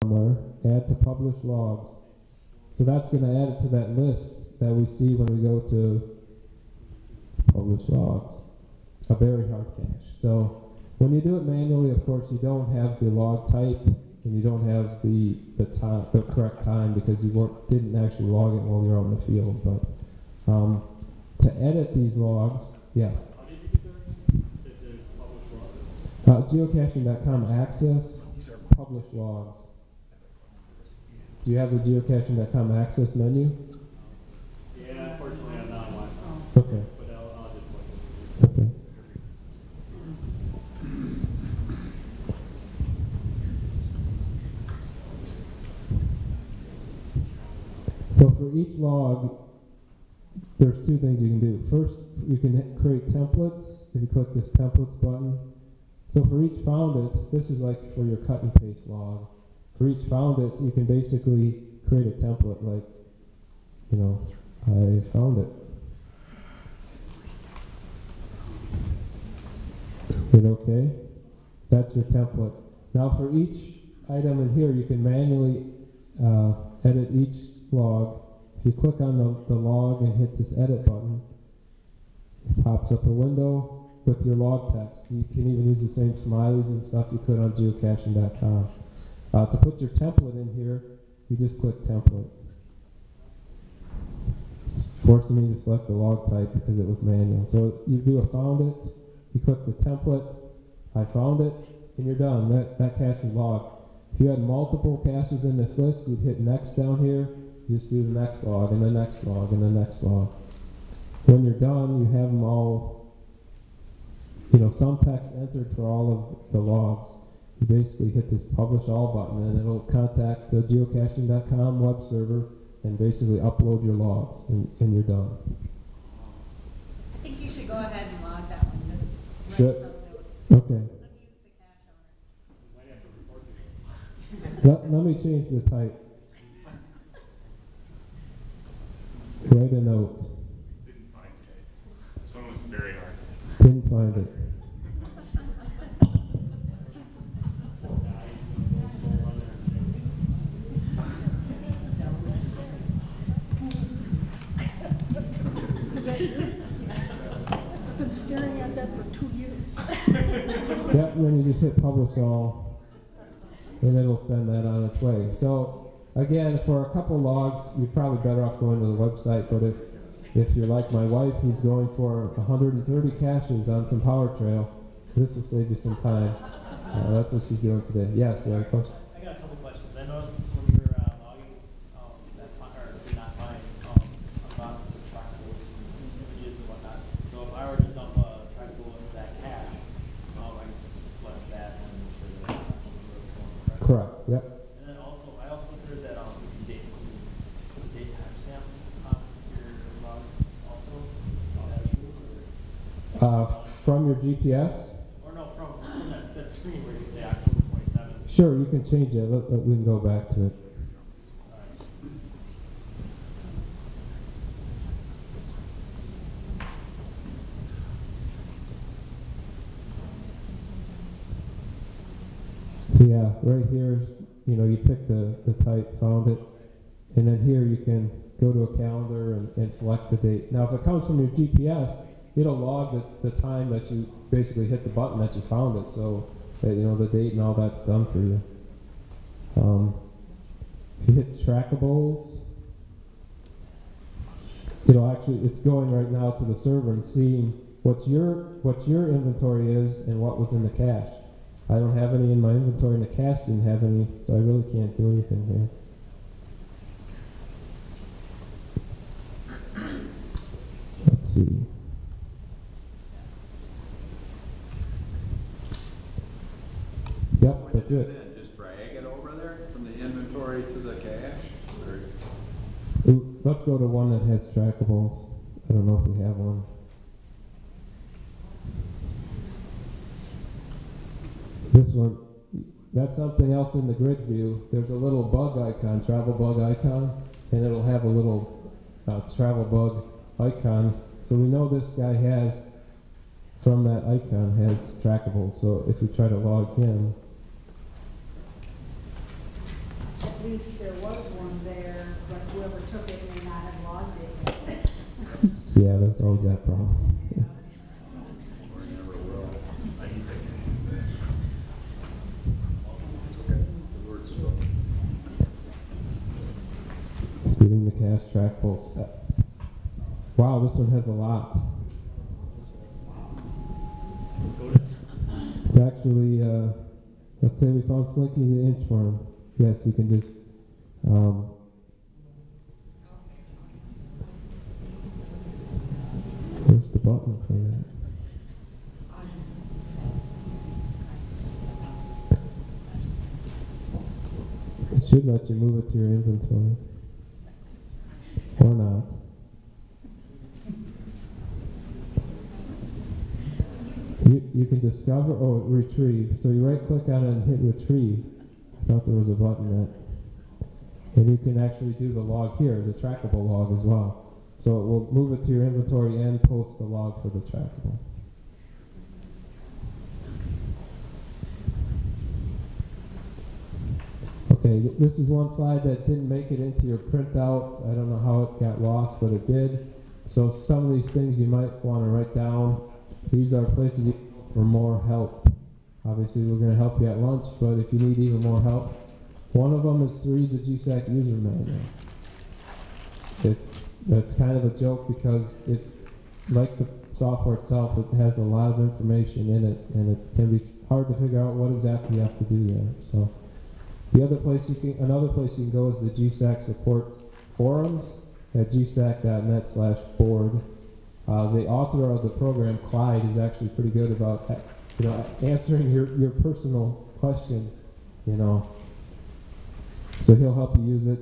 somewhere, add to publish logs. So that's going to add it to that list that we see when we go to publish logs, a very hard cache. So when you do it manually, of course, you don't have the log type and you don't have the correct time because you didn't actually log it while you're out in the field. But to edit these logs, yes. How did you get there? If there's published logs? Geocaching.com access, publish logs. Do you have the geocaching.com access menu? Yeah, unfortunately I'm not one. Okay. But I'll just look. Okay. So for each log, there's two things you can do. First, you can create templates if you click this templates button. So for each found it, this is like for your cut and paste log. For each found it, you can basically create a template like, you know, I found it. Hit OK. That's your template. Now for each item in here, you can manually edit each log. If you click on the log and hit this edit button, it pops up a window with your log text. You can even use the same smileys and stuff you could on geocaching.com. To put your template in here, you just click template. It's forcing me to select the log type because it was manual. So you do a found it, you click the template, I found it, and you're done. That cache is logged. If you had multiple caches in this list, you'd hit next down here, you just do the next log, and the next log, and the next log. When you're done, you have them all, you know, some text entered for all of the logs. You basically hit this publish all button and it'll contact the geocaching.com web server and basically upload your logs and you're done. I think you should go ahead and log that one. Just write Should? something. Okay. Let me change the type. Write a note. Didn't find it. This one was very hard. Didn't find it. I've been staring at that for 2 years. Yep, and then you just hit publish all, and it'll send that on its way. So, again, for a couple logs, you're probably better off going to the website, but if you're like my wife who's going for 130 caches on some power trail, this will save you some time. That's what she's doing today. Yes, you have a question? I got a couple questions. I noticed when you were logging or did not find about some trackables and images and whatnot. So if I were to dump a trackable into that cache, I can select that and say that I'm Correct. Yep. And then also, I also heard that you can put a date timestamp on your logs also. Is that true? From your GPS? Or no, from that screen where you can say October 27th. Sure, you can change it. We can go back to it. So yeah, right here, you know, you pick the type, found it, and then here you can go to a calendar and select the date. Now if it comes from your GPS, it'll log the time that you basically hit the button that you found it, so that, you know, the date and all that's done for you. If you hit trackables, it's going right now to the server and seeing what your inventory is and what was in the cache. I don't have any in my inventory and the cache didn't have any, so I really can't do anything here. Let's see. Yep, that's it. Then just drag it over there from the inventory to the cache? Ooh, let's go to one that has trackables. I don't know if we have one. This one, that's something else in the grid view. There's a little bug icon, travel bug icon, and it'll have a little travel bug icon. So we know this guy has, from that icon, has trackable. So if we try to log in, at least there was one there, but whoever took it may not have logged it. Yeah, there's always that problem. Getting the cache track full step. Wow, this one has a lot. It's actually, let's say we found Slinky the inchworm. Yes, you can just, where's the button for that? It should let you move it to your inventory. Or not. You can discover, retrieve. So you right click on it and hit retrieve. I thought there was a button that. And you can actually do the log here, the trackable log as well. So it will move it to your inventory and post the log for the trackable. Okay, this is one slide that didn't make it into your printout. I don't know how it got lost, but it did. So some of these things you might want to write down. These are places you can go for more help. Obviously, we're going to help you at lunch, but if you need even more help, one of them is to read the GSAK user manual. It's kind of a joke because it's like the software itself. It has a lot of information in it, and it can be hard to figure out what exactly you have to do there. So, another place you can go is the GSAK support forums at gsak.net/board. The author of the program, Clyde, is actually pretty good about answering your personal questions. So he'll help you use it.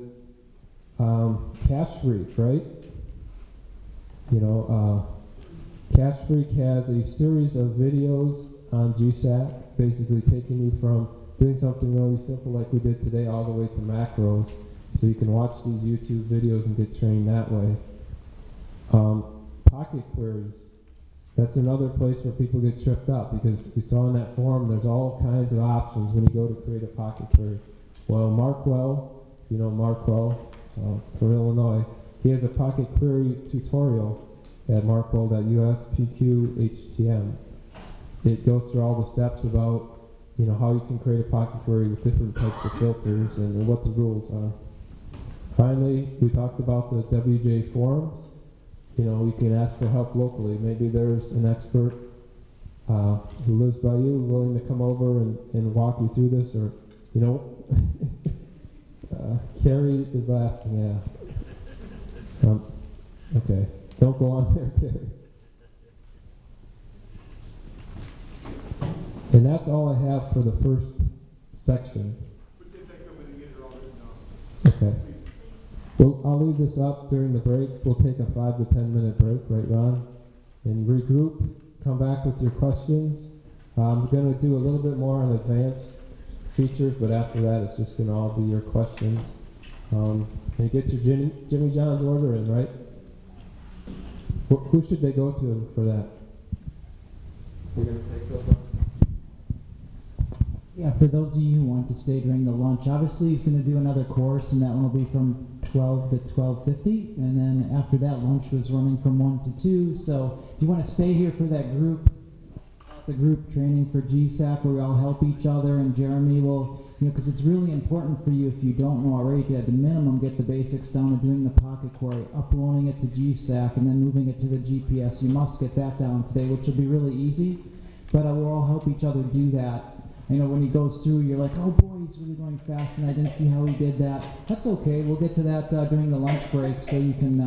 Cache Freak, right? Cache Freak has a series of videos on GSAK, basically taking you from doing something really simple like we did today all the way to macros. So you can watch these YouTube videos and get trained that way. Pocket queries. That's another place where people get tripped up because we saw in that forum there's all kinds of options when you go to create a pocket query. Well, Markwell, Markwell from Illinois, he has a pocket query tutorial at markwell.us/pq/htm. It goes through all the steps about how you can create a pocket query with different types of filters and what the rules are. Finally, we talked about the WJ forums. You can ask for help locally. Maybe there's an expert who lives by you willing to come over and walk you through this, or, Carrie is laughing, yeah. Okay, don't go on there, Carrie. And that's all I have for the first section. Okay. Well, I'll leave this up during the break. We'll take a 5 to 10 minute break, right, Ron? And regroup, come back with your questions. I'm going to do a little bit more on advanced features, but after that, it's just going to all be your questions. And get your Jimmy John's order in, right? Who should they go to for that? You're going to take those off? Yeah, for those of you who want to stay during the lunch, obviously he's going to do another course, and that one will be from 12 to 12:50, and then after that, lunch was running from 1 to 2. So if you want to stay here for that group, the group training for GSAK, where we all help each other, and Jeremy will, because it's really important for you, if you don't know already, to at the minimum get the basics down of doing the pocket query, uploading it to GSAK, and then moving it to the GPS. You must get that down today, which will be really easy, but we'll all help each other do that. When he goes through, you're like, oh boy, he's really going fast, and I didn't see how he did that. That's okay. We'll get to that during the lunch break, so you can,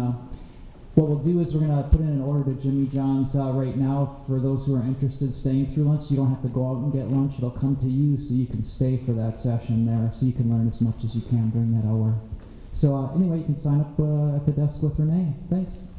what we'll do is we're going to put in an order to Jimmy John's right now for those who are interested staying through lunch. You don't have to go out and get lunch. It'll come to you, so you can stay for that session there, so you can learn as much as you can during that hour. So anyway, you can sign up at the desk with Renee. Thanks.